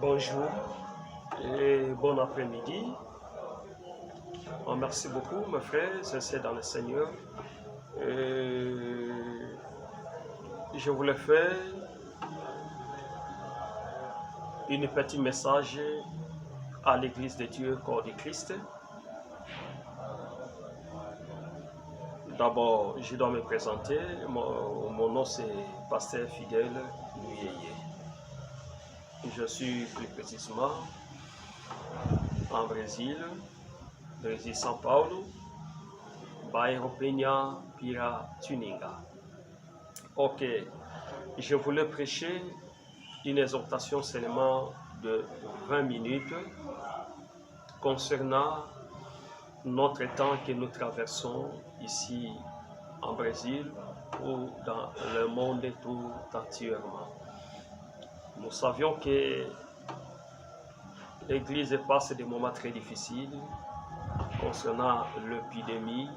Bonjour et bon après-midi. Merci beaucoup mes frères, c'est dans le Seigneur. Je voulais faire un petit message à l'Église de Dieu, corps de Christ. D'abord, je dois me présenter. Mon nom c'est Pasteur Fidèle Nuyeye. Je suis plus précisément en Brésil São Paulo, bairro Penha, Piratuninga. Ok, je voulais prêcher une exhortation seulement de 20 minutes concernant notre temps que nous traversons ici en Brésil ou dans le monde tout entièrement. Nous savions que l'Église passe des moments très difficiles concernant l'épidémie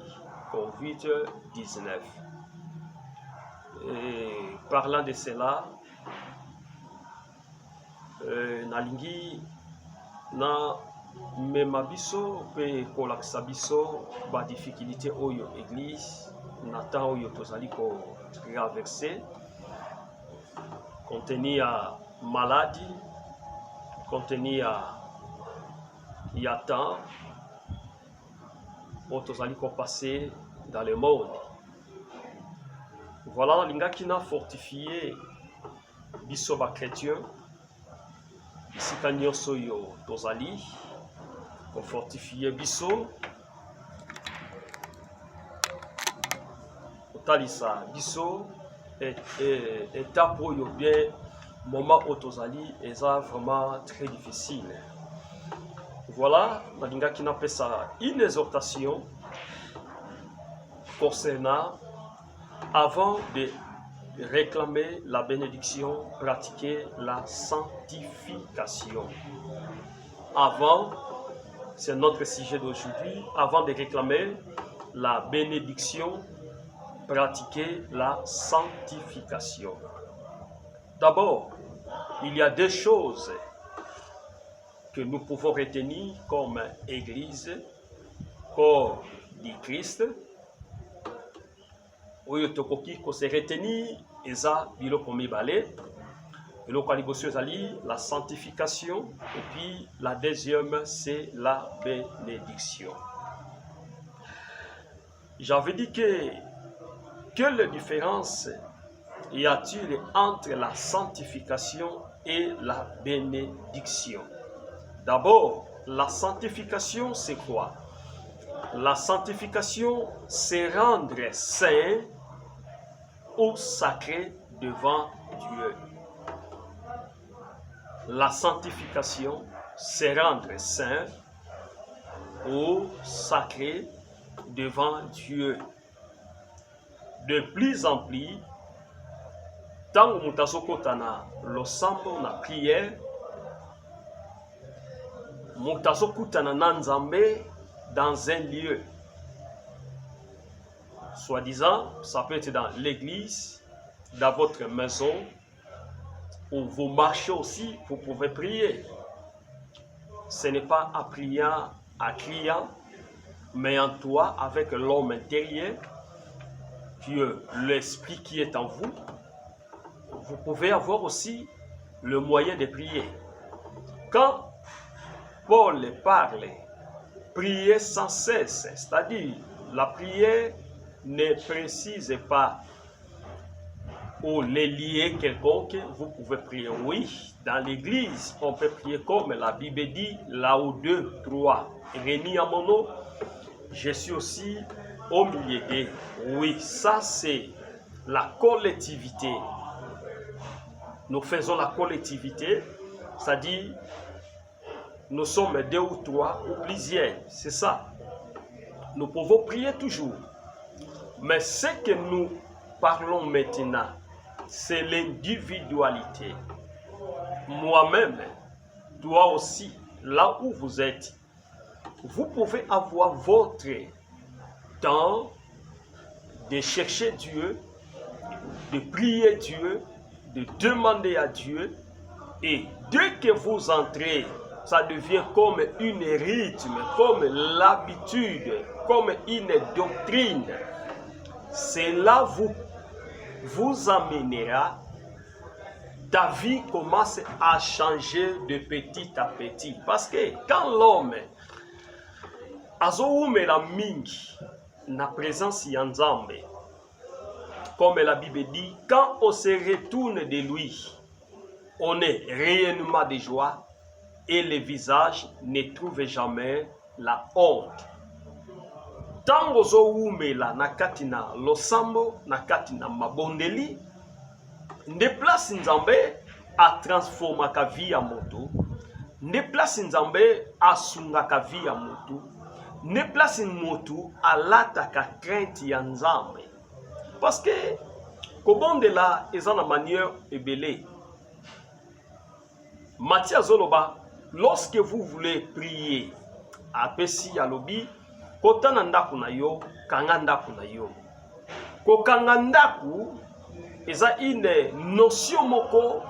COVID-19. Et parlant de cela, nalingi na mema biso pe kolakisa biso ba difficulté oyo église na temps oyo tozali ko traverser compte tenu ya maladie, compte tenu ya temps où tozali ko passer dans le monde. Voilà, lingaki na fortifié biso ba chrétien bisika nyonso oyo tozali ko fortifier biso kotalisa biso étape oyo bien moment où tozali eza vraiment très difficile. Voilà, nalingaki napesa une exhortation concernant avant de réclamer la bénédiction, pratiquer la sanctification. Avant, c'est notre sujet d'aujourd'hui, avant de réclamer la bénédiction, pratiquer la sanctification. D'abord, il y a deux choses que nous pouvons retenir comme Église, corps du Christ. Oyo tokoki ko se retenir eza biloko mibale. Biloko liboso ezali la sanctification et puis la deuxième c'est la bénédiction. J'avais dit que quelle différence y a-t-il entre la sanctification et la bénédiction? D'abord, la sanctification c'est quoi? La sanctification c'est rendre saint ou sacré devant Dieu. La sanctification, c'est rendre saint ou sacré devant Dieu. De plus en plus, tant que mutasokotana losambo na prière, mutasokutana nanzambe dans un lieu. Soi-disant, ça peut être dans l'église, dans votre maison, où vous marchez aussi, vous pouvez prier. Ce n'est pas en priant, en criant, mais en toi, avec l'homme intérieur, Dieu, l'esprit qui est en vous, vous pouvez avoir aussi le moyen de prier. Quand Paul parle, prier sans cesse, c'est-à-dire la prière ne précise pas ou les liés quelconque, vous pouvez prier. Oui, dans l'église, on peut prier comme la Bible dit, là où 2, 3 réunis en mon nom, je suis aussi au milieu d'eux. Oui, ça c'est la collectivité. Nous faisons la collectivité, c'est-à-dire nous sommes 2 ou 3 ou plusieurs, c'est ça. Nous pouvons prier toujours. Mais ce que nous parlons maintenant, c'est l'individualité. Moi-même, toi aussi, là où vous êtes, vous pouvez avoir votre temps de chercher Dieu, de prier Dieu, de demander à Dieu Et dès que vous entrez, ça devient comme une rythme, comme l'habitude, comme une doctrine. Cela vous amènera, ta vie commence à changer de petit à petit. Parce que quand l'homme azoumela mingi na présence ya Nzambe, comme la Bible dit, quand on se retourne de lui, on est réellement de joie et le visage ne trouve jamais la honte. Tango zoumela na katina losambo, na katina mabondeli, ne place Nzambe a transforma ka vie ya moto, ne place Nzambe a sunga ka vie ya moto, ne place moto a lata ka crainte ya Nzambe. Parce que kobondela eza na manière ebele. Matthieu Zoloba, lorsque vous voulez prier, apesi ya lobi, kotana ndaku na yo, kanga ndaku na yo. Kokanga ndaku, eza une notion moko,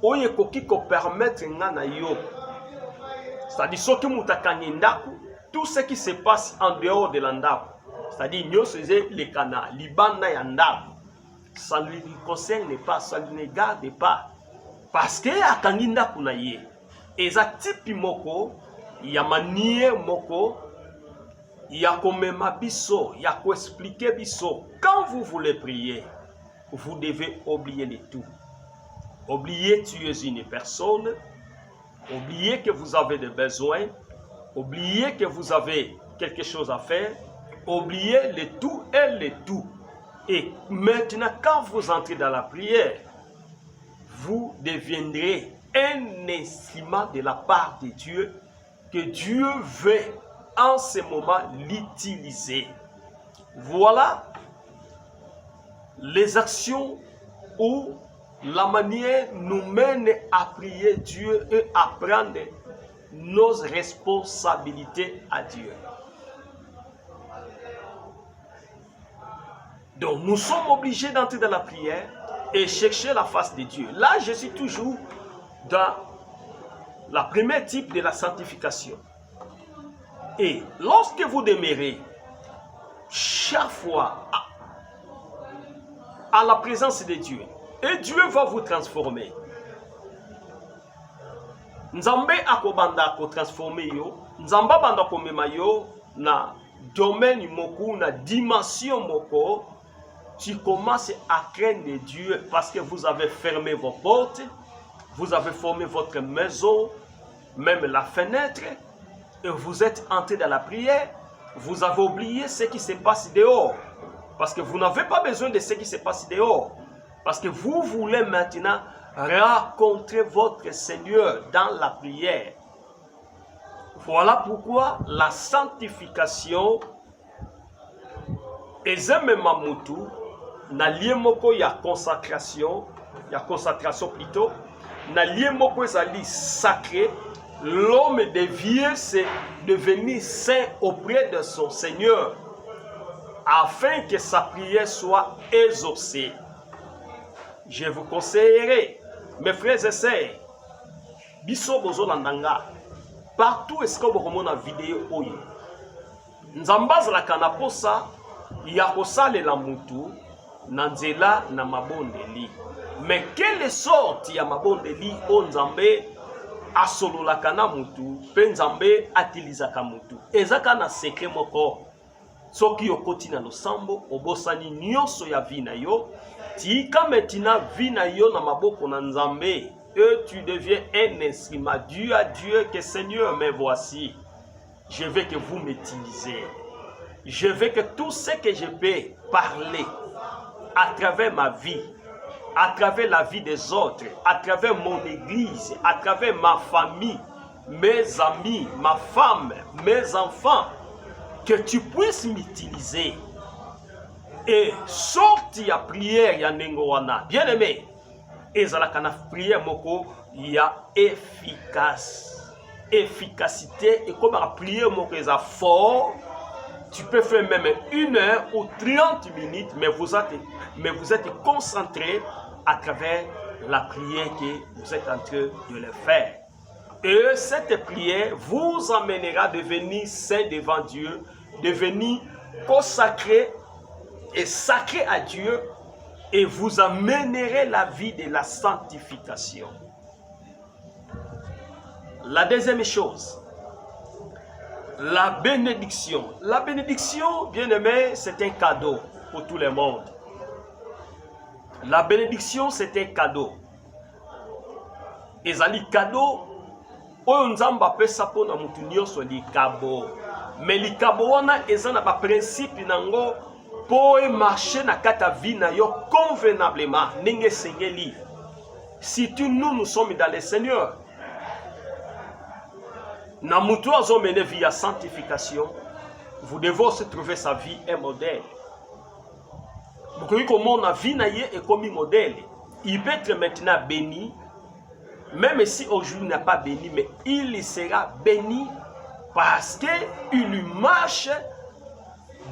oye koki ko permettre nga na yo. C'est-à-dire, soki mutakangi ndaku, tout ce qui se passe en dehors de l'andaku, c'est-à-dire, nous faisons les canards, l'ibanda y andaku, ça ne lui concerne pas, ça ne lui garde pas. Parce que à Kanginda Kunaye, eza tipi moko, ya manie moko, ya komema biso, ya ko expliquer biso. Quand vous voulez prier, vous devez oublier le tout. Oubliez que tu es une personne, oubliez que vous avez des besoins, oubliez que vous avez quelque chose à faire, oubliez le tout et le tout. Et maintenant, quand vous entrez dans la prière, vous deviendrez un instrument de la part de Dieu que Dieu veut en ce moment l'utiliser. Voilà les actions où la manière nous mène à prier Dieu et à prendre nos responsabilités à Dieu. Donc nous sommes obligés d'entrer dans la prière et chercher la face de Dieu. Là, je suis toujours dans la première type de la sanctification. Et lorsque vous demeurez chaque fois à la présence de Dieu, et Dieu va vous transformer. Nzambe akobanda ko transformer yo, Nzamba banda ko mema yo na domaine moko, na dimension moko. Tu commences à craindre Dieu parce que vous avez fermé vos portes, vous avez fermé votre maison, même la fenêtre, et vous êtes entré dans la prière, vous avez oublié ce qui se passe dehors. Parce que vous n'avez pas besoin de ce qui se passe dehors. Parce que vous voulez maintenant rencontrer votre Seigneur dans la prière. Voilà pourquoi la sanctification est même mamutu. Na lié moko ya consacration plutôt, na lié moko ezali sacré, l'homme devient devenir saint auprès de son Seigneur, afin que sa prière soit exaucée. Je vous conseillerais, mes frères et sœurs, biso bozo landanga, partout est-ce que vous remonte la vidéo oyo, nzambaz la kanaposa, yakosale la mutu, Nanzela na mabondeli. Mais quelle sorte ya mabondeli o Nzambe asololaka na mutu, pe Nzambe atilizaka mutu. Ezaka na secret moko. Soki okoti na losambo, obosani nyonso ya vie na yo, tika metina vie na yo na maboko na Nzambe, et tu deviens un instrument. Dieu à Dieu que Seigneur, me voici. Je veux que vous m'utilisez. Je veux que tout ce que je peux parler à travers ma vie, à travers la vie des autres, à travers mon église, à travers ma famille, mes amis, ma femme, mes enfants, que tu puisses m'utiliser. Et sorti à prière, ya nengowana, bien aimé, et la prière moko, ya efficace. Efficacité, et comme la prière moko, est fort. Tu peux faire même 1 heure ou 30 minutes, mais vous êtes concentré à travers la prière que vous êtes en train de le faire. Et cette prière vous amènera à devenir saint devant Dieu, devenir consacré et sacré à Dieu, et vous amènerez la vie de la sanctification. La deuxième chose, la bénédiction. La bénédiction, bien aimé, c'est un cadeau pour tout le monde. La bénédiction, c'est un cadeau. Ezali cadeau, oyo nzamba pesa pona mutu nyonso likabo. Mais likabo wana ezana ba principe nango po e marcher na kata vie na yo convenablement. Ninge sengeli. Si nous sommes dans le Seigneur, na mutu azo mener vie à sanctification, vous devez aussi trouver sa vie un modèle. Vous voyez comment la vie na ye est comme un modèle. Il peut être maintenant béni, même si aujourd'hui il n'a pas béni, mais il sera béni parce qu'il lui marche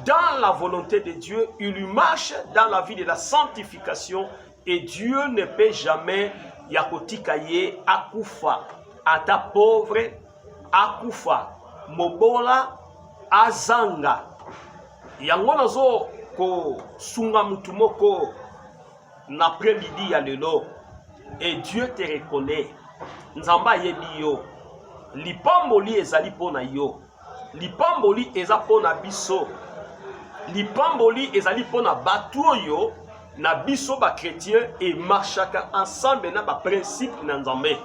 dans la volonté de Dieu, il lui marche dans la vie de la sanctification, et Dieu ne peut jamais yakotikaye akufa, ata pauvre akufa, mobola azanga. Yango nazo ko sunga mutu moko na après-midi ya lelo, et Dieu te reconnaît. Nzamba yebi yo. Lipamboli ezali pona yo. Lipamboli eza pona biso. Lipamboli ezali pona batu yo na biso ba chrétien et marchaka ensemble na ba principe na Nzambe.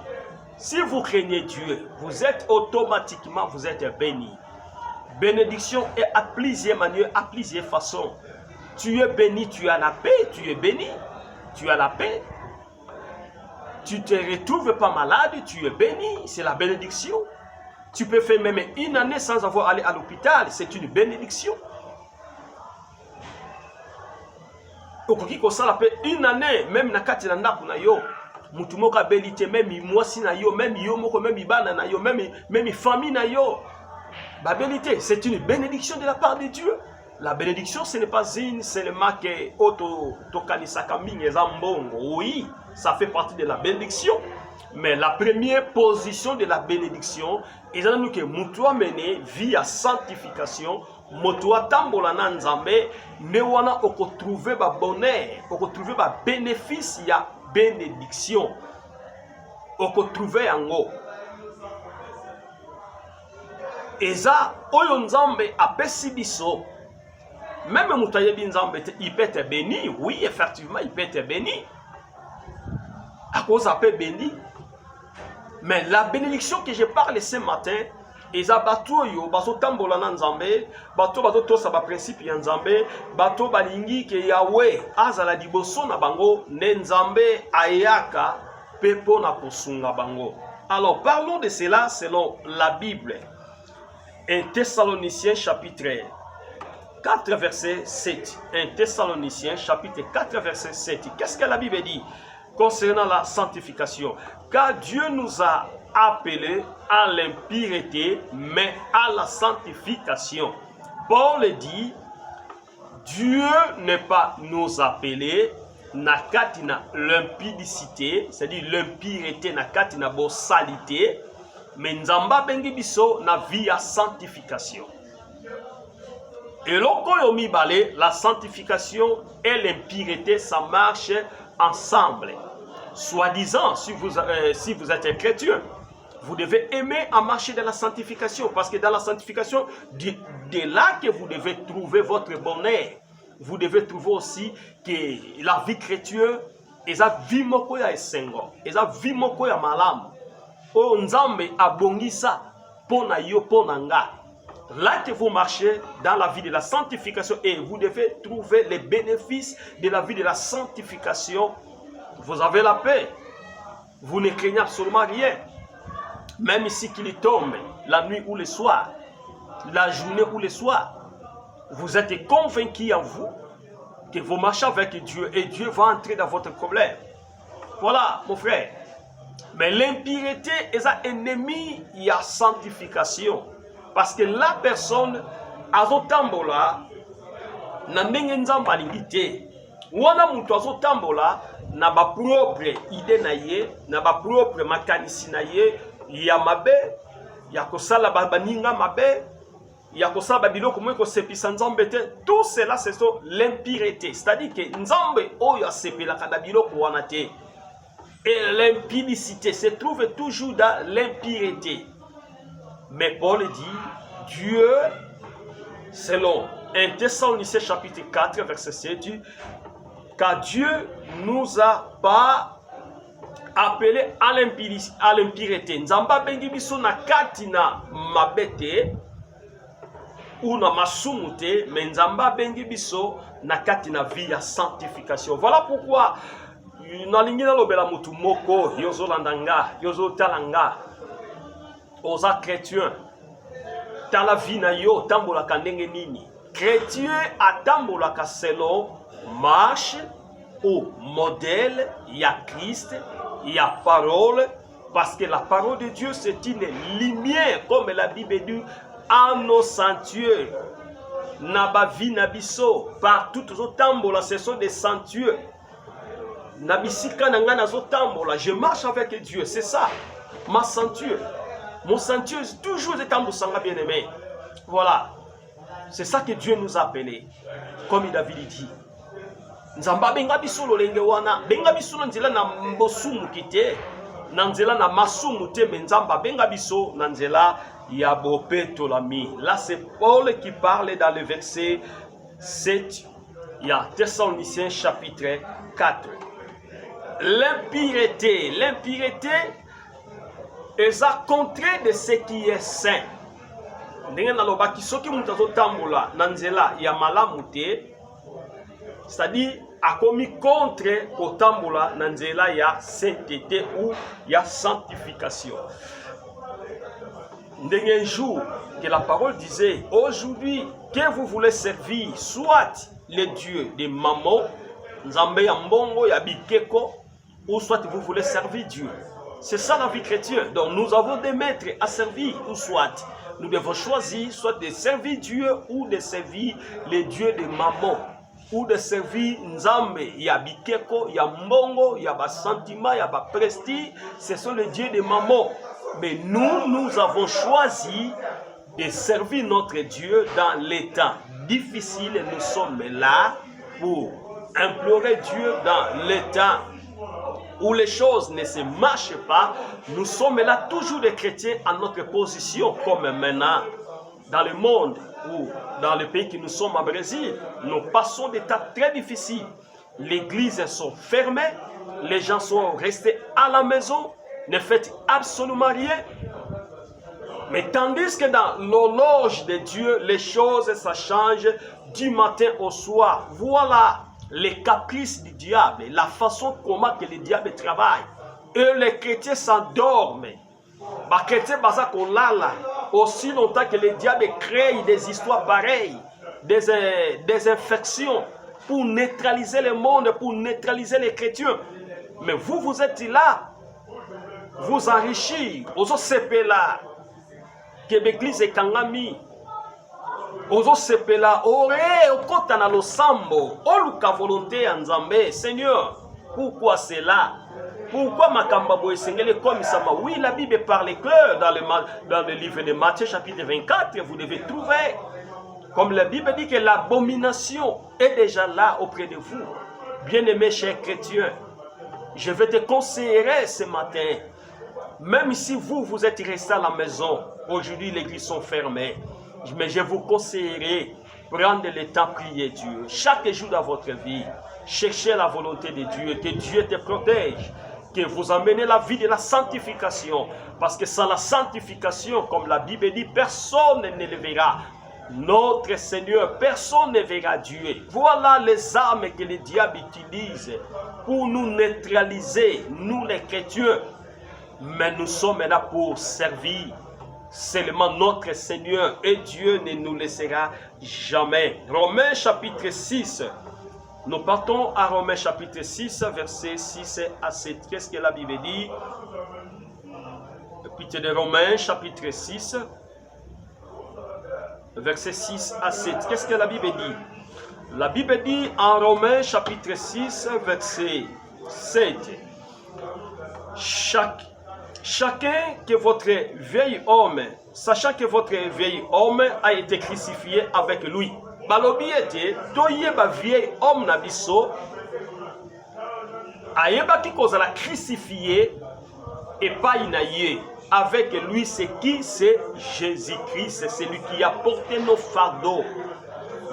Si vous craignez Dieu, vous êtes automatiquement vous êtes béni. Bénédiction est à plusieurs manières, à plusieurs façons. Tu es béni, tu as la paix, tu es béni, tu as la paix. Tu ne te retrouves pas malade, tu es béni, c'est la bénédiction. Tu peux faire même une année sans avoir allé à l'hôpital, c'est une bénédiction. Okoki ko sala pe une année, même na kati na ndako na yo, mutu moko abelite, même mwasi na yo, même yo moko, même ibana na yo, même famille na yo. Ba bénité, c'est une bénédiction de la part de Dieu. La bénédiction, ce n'est pas une seulement que tokanisaka mingi zambongo. Oui, ça fait partie de la bénédiction. Mais la première position de la bénédiction, c'est que mutu amene via sanctification, mutu atambola na Nzambe, ne wana oko trouver ba bonheur, oko trouver ba bénéfice ya bénédiction. Oko trouver yango. Eza oyo Nzambe apesi biso. Même Moutayebi Nzambe, il peut être béni. Oui, effectivement, il peut être béni. À cause d'un peu béni. Mais la bénédiction que je parle ce matin, eza bato yo, bato tambola na Nzambe, bato tosa ba principe ya Nzambe, bato balingi ke Yahweh azala liboso na bango, ne Nzambe ayaka pepo na kosunga bango. Alors, parlons de cela selon la Bible. 1 Thessaloniciens chapitre 4 verset 7. 1 Thessaloniciens chapitre 4 verset 7. Qu'est-ce que la Bible dit concernant la sanctification? Car Dieu nous a appelés à l'impureté, mais à la sanctification. Paul dit, Dieu n'est pas nous appelés na katina l'impudicité, c'est-à-dire l'impureté na katina bo salité, mais Nzamba bengi biso na vie à sanctification. Et lokoyo mibale, la sanctification et l'impureté, ça marche ensemble. Soi-disant, si vous êtes un chrétien, vous devez aimer à marcher dans la sanctification, parce que dans la sanctification, de là que vous devez trouver votre bonheur. Vous devez trouver aussi que la vie chrétienne, eza vie moko ya esengo, eza vie moko ya malamu. O Nzambe abongisa pona yo pona nga. Là que vous marchez dans la vie de la sanctification et vous devez trouver les bénéfices de la vie de la sanctification, vous avez la paix. Vous ne craignez absolument rien. Même ici qu'il tombe, la nuit ou le soir, la journée ou le soir, vous êtes convaincu en vous que vous marchez avec Dieu et Dieu va entrer dans votre problème. Voilà, mon frère. Mais l'impureté est un ennemi, il y a sanctification. Parce que la personne, azotambola, na ndenge Nzamba alingi te. wana mutu azotambola na ba propre idée na ye, na ba propre makanisi na ye ya mabe, ya kosala baninga mabe, ya kosala babiloko moko sepisa nzambe te. Tout cela c'est l'impureté, c'est-à-dire que nzambe oyo asepelaka na biloko wana te. Et l'impudicité se trouve toujours dans l'impureté. Mais Paul dit, Dieu, selon 1 Thessaloniciens chapitre 4 verset 7, dit, car Dieu nous a pas appelé à l'impureté. Nzamba bengi biso na kati na mabete ou na masumu te, mais nzamba bengi biso na kati na vie ya sanctification. Voilà pourquoi nalingi nalobela mutu moko yozo landanga, yozo talanga, oza chrétien, tala vie na yo tambolaka ndenge nini. Chrétien atambolaka selon marche au modèle, il y a Christ, il y a parole, parce que la parole de Dieu c'est une lumière, comme la Bible dit, à nos sanctuaires. Nabavi nabiso, partout aux tambola, ce sont des sanctuaires. Nabisika nangana zo tambola, je marche avec Dieu, c'est ça, ma sanctuaire. Mon sanctuaire toujours des tambosanga bien aimé. Voilà, c'est ça que Dieu nous a appelé, comme il a dit. Nzamba benga biso lolenge wana benga biso na nzela na mbosumu kite na nzela na masumu te, mais nzamba benga biso na nzela ya bopetolami. Là c'est Paul qui parle dans le verset 7, il y a Thessaloniciens chapitre 4. L'impureté est à contraire de ce qui est saint. Ndenge nalobaki soki mutu azotambola na nzela ya malamu te, c'est-à-dire a commis contre kotambola na nzela ya sainteté ou ya sanctification. Un jour que la parole disait, aujourd'hui que vous voulez servir, soit les dieux de Mammon, Nzambe ya mbongo ya bikeko, ou soit vous voulez servir Dieu. C'est ça la vie chrétienne. Donc nous avons des maîtres à servir, ou soit nous devons choisir soit de servir Dieu ou de servir les dieux de Mammon, ou de servir Nzambe, ya bikeko, ya mbongo, ya ba sentiment, ya ba prestige, ce sont les dieux de Mammon. Mais nous avons choisi de servir notre Dieu dans les temps difficiles. Nous sommes là pour implorer Dieu dans les temps où les choses ne se marchent pas. Nous sommes là toujours des chrétiens à notre position, comme maintenant dans le monde ou dans le pays que nous sommes à Brésil. Nous passons des temps très difficiles. Les églises sont fermées, les gens sont restés à la maison, ne faites absolument rien. Mais tandis que dans l'horloge de Dieu, les choses ça change du matin au soir. Voilà les caprices du diable, la façon comment que le diable travaille. Et les chrétiens s'endorment. Les chrétiens aussi longtemps que le diable crée des histoires pareilles, des infections pour neutraliser le monde, pour neutraliser les chrétiens. Mais vous êtes là, vous enrichir, vous êtes là, que l'église est kangami. Ozo sepela ore okota na losambo oluka volonté ya Nzambe. Seigneur, pourquoi cela? Pourquoi makamba boye sengele comme ça? Oui, la Bible parle clair dans le livre de Matthieu chapitre 24, vous devez trouver, comme la Bible dit que l'abomination est déjà là auprès de vous. Bien-aimés chers chrétiens, je vais te conseiller ce matin, même si vous êtes restés à la maison, aujourd'hui les églises sont fermées, mais je vous conseillerais, prendre le temps, prier Dieu. Chaque jour dans votre vie, cherchez la volonté de Dieu, que Dieu te protège, que vous emmenez la vie de la sanctification. Parce que sans la sanctification, comme la Bible dit, personne ne le verra. Notre Seigneur, personne ne verra Dieu. Voilà les armes que le diable utilise pour nous neutraliser, nous les chrétiens. Mais nous sommes là pour servir seulement notre Seigneur, et Dieu ne nous laissera jamais. Romains chapitre 6. Nous partons à Romains chapitre 6, versets 6 à 7. Qu'est-ce que la Bible dit? Épître de Romains chapitre 6, versets 6 à 7. Qu'est-ce que la Bible dit? La Bible dit en Romains chapitre 6, verset 7. Chacun que votre vieil homme, sachant que votre vieil homme a été crucifié avec lui. Balobi était, toyeba vieil homme na biso, ayeba ki kozala crucifié et pas inaye. Avec lui, c'est qui? C'est Jésus-Christ, c'est celui qui a porté nos fardeaux.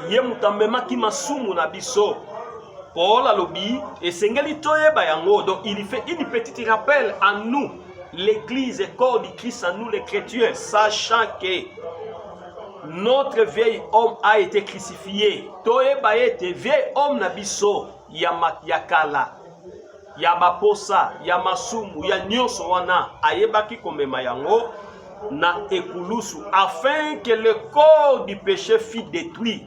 Yemutamema ki masumu na biso. Paul alobi et sengeli toyeba yango. Donc il fait une petite rappel à nous, l'église et corps du Christ, à nous les chrétiens, sachant que notre vieil homme a été crucifié. Toyeba ete vieil homme na biso yakala. Ya baposa, ya masumu, ya nyonso wana ayebaki komema yango na ekulusu afin que le corps du péché fût détruit.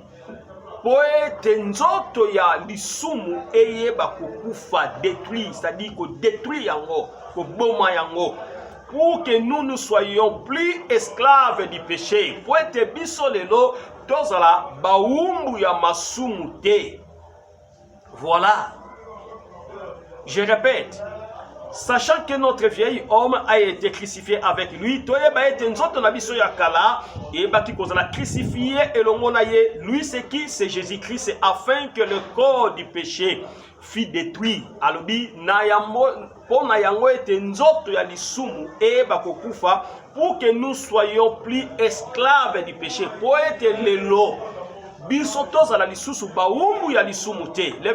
Po ete nzoto ya lisumu eyeba kokufa détruit, c'est-à-dire ko détruit yango, ko boma yango, pour que nous ne soyons plus esclaves du péché. Po ete biso lelo tozala baumbu ya masumu te. Voilà. Je répète, sachant que notre vieil homme a été crucifié avec lui, lui c'est qui? C'est Jésus-Christ, c'est afin que le corps du péché fût détruit. Pour que nous soyons plus esclaves du péché. Pour être l'élo. Le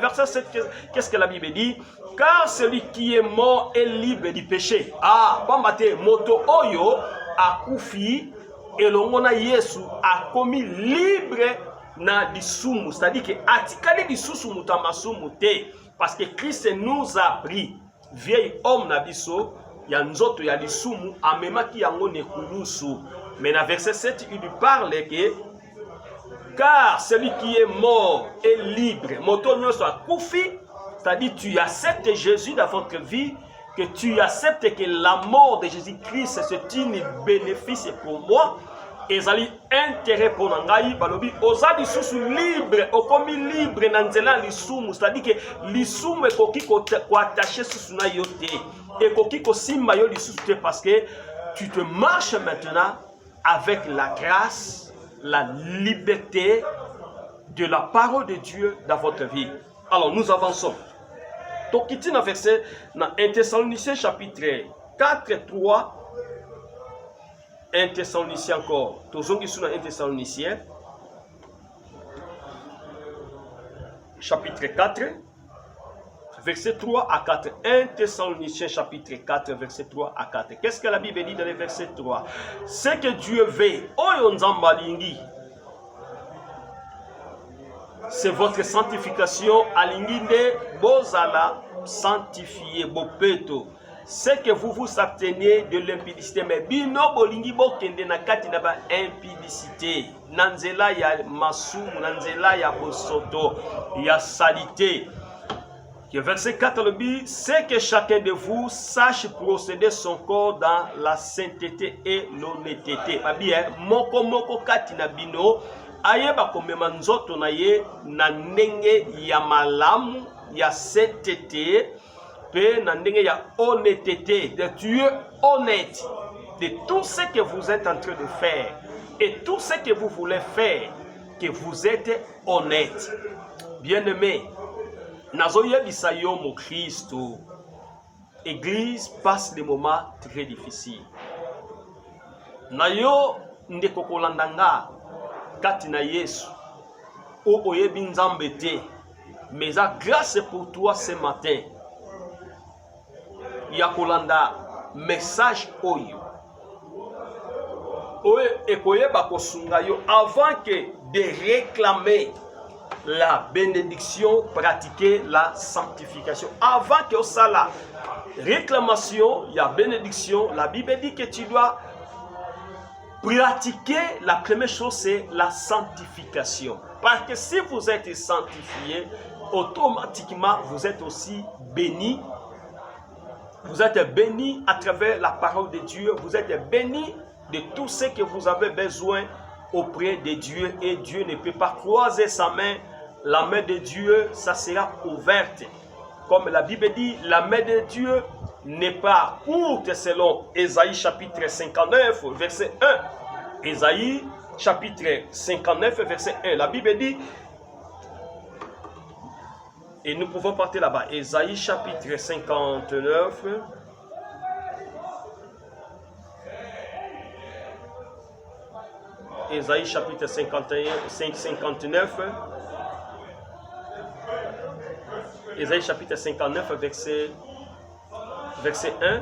verset 7, qu'est-ce que la Bible dit? Car celui qui est mort est libre du péché. Ah, bambate moto oyo akufi elongona Yesu a commis libre na disumu, c'est-à-dire que atikali disusu mutamasumu te, parce que Christ nous a pris vieil homme na biso ya nzoto ya disumu amemaki yango nekulusu. Mais dans verset 7 il lui parle que car celui qui est mort est libre. Motonyo soit koufi, c'est-à-dire tu acceptes Jésus dans votre vie, que tu acceptes que la mort de Jésus-Christ c'est un bénéfice pour moi. Et ça intérêt pour nangai balobi ozali susu libre, okomi libre nanzela lisumu, c'est-à-dire que lisumu ekoki ko attacher susu na yote, ekoki ko simba yo lisusu parce que tu te marches maintenant avec la grâce, la liberté de la parole de Dieu dans votre vie. Alors nous avançons. Donc il dit un verset dans 1 Thessaloniciens chapitre 4, 3. 1 Thessaloniciens encore. Toujours qui sont dans 1 Thessaloniciens chapitre 4, verset 3 à 4. 1 Thessaloniciens chapitre 4, verset 3 à 4. Qu'est-ce que la Bible dit dans le verset 3? C'est que Dieu veut, c'est votre sanctification, alinginde, bozala, sanctifié, bopeto. C'est que vous vous abstenez de l'impudicité. Mais bino bolingi bokende na kati na ba impudicité. Nanzela ya masumu, nanzela ya bosoto, ya salité. Que verset 4 le dit, c'est que chacun de vous sache procéder son corps dans la sainteté et l'honnêteté. Bien, moko kati na bino, ayeba komema nzoto na ye na ndenge ya malamu, ya sainteté, pe na ndenge ya honnêteté, de Dieu honnête, de tout ce que vous êtes en train de faire, et tout ce que vous voulez faire, que vous êtes honnête. Bien-aimé, Nazoya bisayo mo Christo. Église passe des moments très difficiles. Nayo ndeko kolandanga kati na Yesu. O oyebi nzambe te. Mais à grâce pour toi ce matin. Ya kolanda message oyo. Oye ekoyeba kosunga yo avant que de réclamer la bénédiction, pratiquer la sanctification. Avant que ça la réclamation, il y a bénédiction. La Bible dit que tu dois pratiquer. La première chose, c'est la sanctification. Parce que si vous êtes sanctifié, automatiquement, vous êtes aussi béni. Vous êtes béni à travers la parole de Dieu. Vous êtes béni de tout ce que vous avez besoin auprès de Dieu. Et Dieu ne peut pas croiser sa main la main de Dieu, ça sera ouverte. Comme la Bible dit, la main de Dieu n'est pas courte selon Ésaïe chapitre 59, verset 1. Ésaïe chapitre 59, verset 1. La Bible dit, et nous pouvons partir là-bas, Ésaïe chapitre 59, Ésaïe chapitre 59, Ésaïe chapitre 59, verset 1.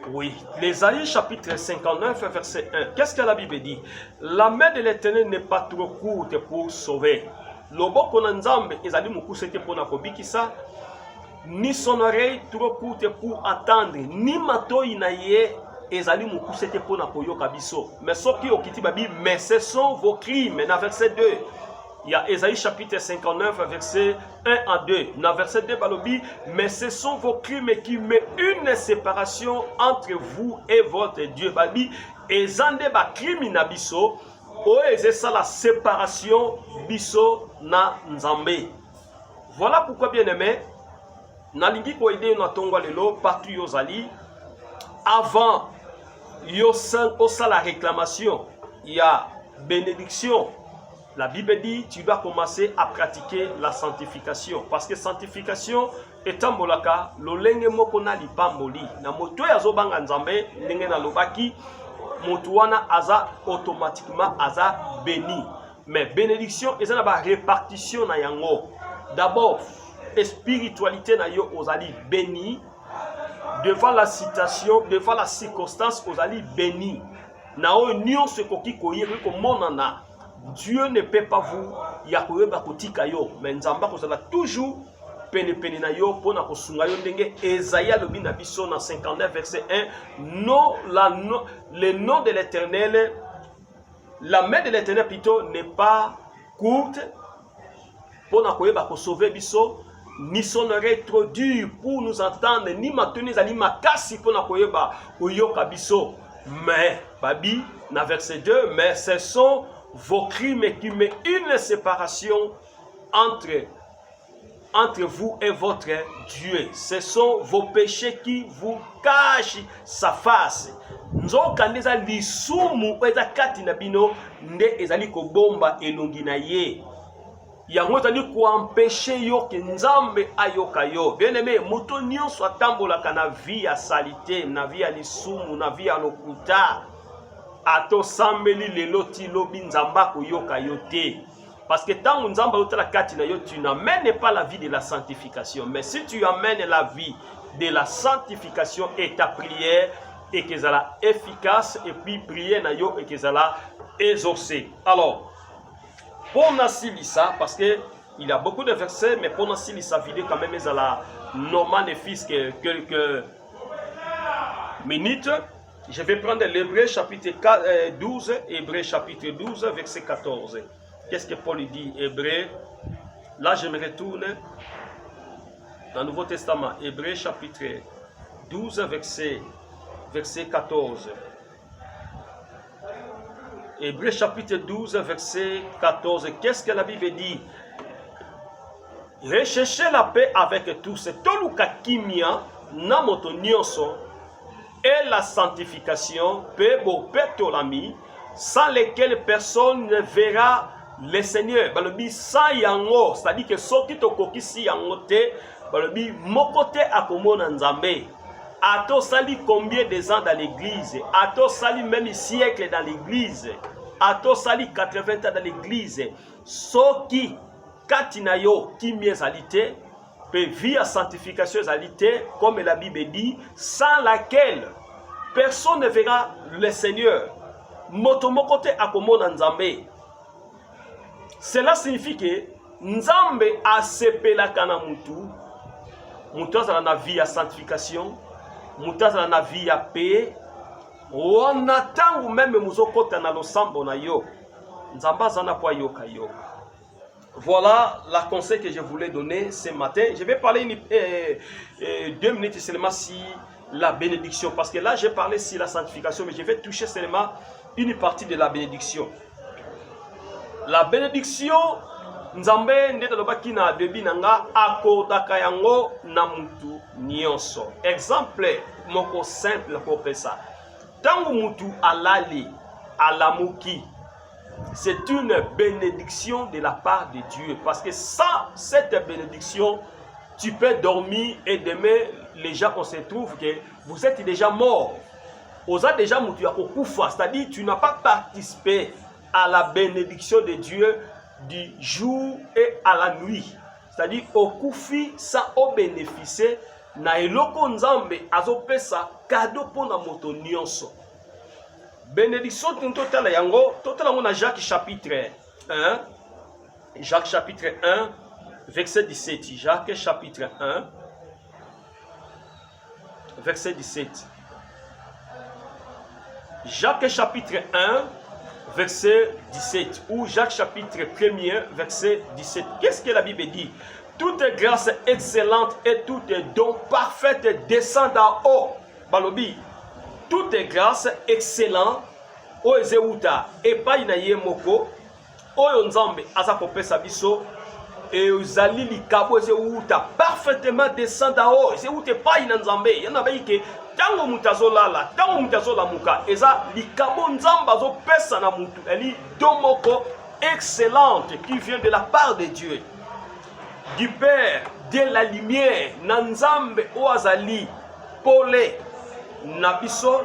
Oui, l'Ésaïe chapitre 59, verset 1. Qu'est-ce que la Bible dit? La main de l'Éternel n'est pas trop courte pour sauver. Loboko na nzambe ezali mukusete pona kobikisa, ni son oreille trop courte pour attendre, ni matoi na ye ezali mukusete pona koyoka biso. Mais soki okiti babi, mais ce sont vos crimes. Dans verset 2, il y a Ésaïe chapitre 59, verset 1 à 2. Dans verset 2, balobi, mais ce sont vos crimes qui mettent une séparation entre vous et votre Dieu. Babi, ezande ba crime na biso, o ezesa la séparation biso na nzambe. Voilà pourquoi, bien aimé, nalingi ko ide na tongwa lelo partout yozali, avant yosa la réclamation, il y a bénédiction. La Bible dit, tu dois commencer à pratiquer la sanctification. Parce que sanctification est un molaka, lolenge moko na lipamboli. Na moto ya zobanga nzambe, ndenge na lobaki, motuana aza automatiquement aza béni. Mais bénédiction, et ça na ba répartition na yango. D'abord, spiritualité na yo ozali béni. Devant la citation, devant la circonstance, ozali béni. Na o union se koki koyeri ko monana. Dieu ne peut pas vous yakoyeba kotika yo, mais nzamba kozala toujours pene pene na yo pona kosunga yo ndenge Esaïe lobi na biso na 59 verset 1, le nom de l'Éternel, la main de l'Éternel plutôt n'est pas courte pona koyeba ko sauver biso, ni son oreille trop dure pour nous entendre, ni matoni zali makasi pona koyeba koyoka biso. Mais babi na verset 2, mais ce sont vos crimes qui mettent une séparation entre vous et votre Dieu. Ce sont vos péchés qui vous cachent sa face. Nzoka ndeza lisumu eza kati na bino nde ezali kobomba elongi na ye. Yango ezali ko empêcher yo ke nzambe ayoka yo. Bien aimé, moto nyonso atambolaka na vie ya salité, na vie ya lisumu, na vie ya lokuta. Ato sambeli lelo ti lobi nzamba koyoka yo te. Parce que tant nzamba yotala kati na yo, tu n'amènes pas la vie de la sanctification. Mais si tu amènes la vie de la sanctification et ta prière, et qu'elle soit efficace, et puis prier na yo et qu'elle soit exaucée. Alors, pour Nassili ça, parce que il y a beaucoup de versets, mais pour Nassili ça vidéo quand même, elle a normal et fils quelques minutes. Je vais prendre l'Hébreu chapitre 12, Hébreu chapitre 12, verset 14. Qu'est-ce que Paul dit? Hébreu, là je me retourne dans le Nouveau Testament. Hébreu chapitre 12, verset 14. Hébreu chapitre 12, verset 14. Qu'est-ce que la Bible dit? Recherchez la paix avec tous. Toluka kimia na moto nyonso. Et la sanctification, sans lesquelles personne ne verra le Seigneur. Balobi sans yango, c'est-à-dire que ceux qui tokoki si yango te, balobi mokote akomona nzambe. Ato sali combien de ans dans l'église? Ato sali même siècle dans l'église. Ato sali 80 ans dans l'église. Ceux qui katinayo qui miezalité peut via sanctification égalité, comme la Bible dit, sans laquelle personne ne verra le Seigneur. Motomokote akomona nzambe. Cela signifie que nzambe asepela kana mutu, mutu azala na vie ya sanctification, mutu azala na vie ya paix, wana tangu meme muzokota na losambo na yo, nzamba zana kwa yoka yo. Voilà la conseil que je voulais donner ce matin. Je vais parler 2 minutes seulement si la bénédiction. Parce que là, j'ai parlé sur la sanctification, mais je vais toucher seulement une partie de la bénédiction. La bénédiction, Nzambe ndeta lobaki na debi nanga akodaka yango na mutu nyonso. Exemple moko simple pour ça. Tango mutu alali alamuki, c'est une bénédiction de la part de Dieu. Parce que sans cette bénédiction, tu peux dormir et demain, les gens, on se trouve que vous êtes déjà mort. Vous avez déjà mutu akufa, c'est-à-dire tu n'as pas participé à la bénédiction de Dieu du jour et à la nuit. C'est-à-dire au kufi ça au bénéficier na eloko nzambe azopesa cadeau pona moto nyonso. Bénédiction totala yango totala mona Jacques chapitre 1. Jacques chapitre 1 verset 17. Jacques chapitre 1 verset 17. Jacques chapitre 1 verset 17 ou Jacques chapitre 1er verset 17. Qu'est-ce que la Bible dit? Toute grâce excellente et tout don parfaite descend d'en haut. Balobi, toute grâce excellente o ezeuta epai na ye moko oyo nzambe aza kopesa biso et ozali likabo ezeuta parfaitement descend d'en haut. Ezeuta epai na nzambe yana baike tango mutazolala tango mutazolamuka eza likabo nzamba zo pesa na mutu eli domoko excellente qui vient de la part de Dieu, du Père, de la lumière na nzambe o azali pole na biso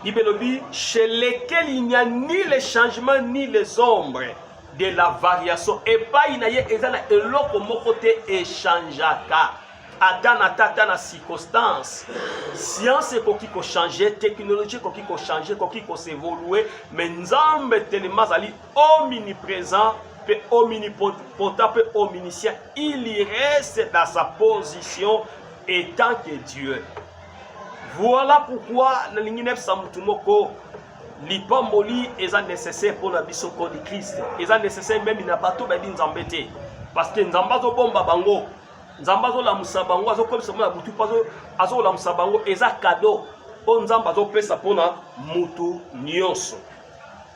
Bibelobi chez lesquels il n'y a ni les changements ni les ombres de la variation et pas inaye ezana eloko moko te échangeaka. Atana na circonstance. Science koki ko changer, technologie koki ko changer, koki ko s'évoluer, mais nzambe tellement ali omniprésent, pe omnipotent, pe omniscient, il y reste dans sa position étant que Dieu. Voilà pourquoi na lingine samutu moko lipamboli est nécessaire pour la biso ko de Christ. Est nécessaire même na bato ba di nzambe te parce que nzamba zo bomba bango. Nzamba zo la musabango azo comme ça na butu pazo azo la musabango eza cadeau o nzamba zo pesa pona mutu nyonso.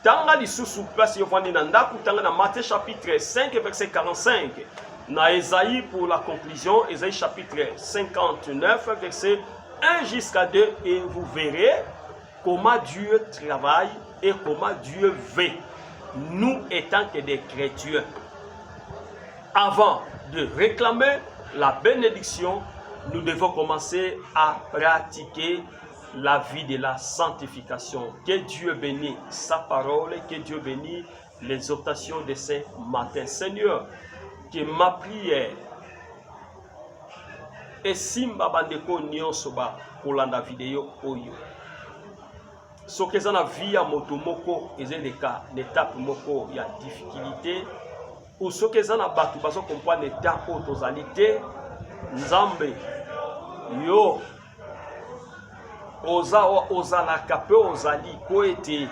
Tanga lisusu place yo vandi na ndaku tanga na Matthieu chapitre 5 verset 45 na Esaïe pour la conclusion Esaïe chapitre 59 verset 1 jusqu'à 2 et vous verrez comment Dieu travaille et comment Dieu veut nous étant que des chrétiens. Avant de réclamer la bénédiction, nous devons commencer à pratiquer la vie de la sanctification. Que Dieu bénisse sa parole, que Dieu bénisse l'exhortation de ce matin. Seigneur, que ma prière et simba bandeko nyonso ba kolanda video oyo. Soki eza na vie ya moto moko ezeleka n'étape moko ya difficulté ou soki eza na bato bazo comprendre état oyo tozali te, nzambe yo ozalaka pe ozali po ete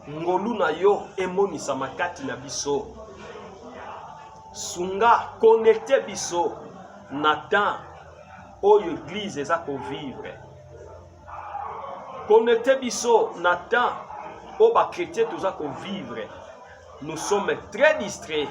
ngolu na yo emonisa makati na biso. Sunga connecte biso na temps oyo église eza ko vivre. Connecte biso na temps oyo ba chrétien toza ko vivre. Nous sommes très distraits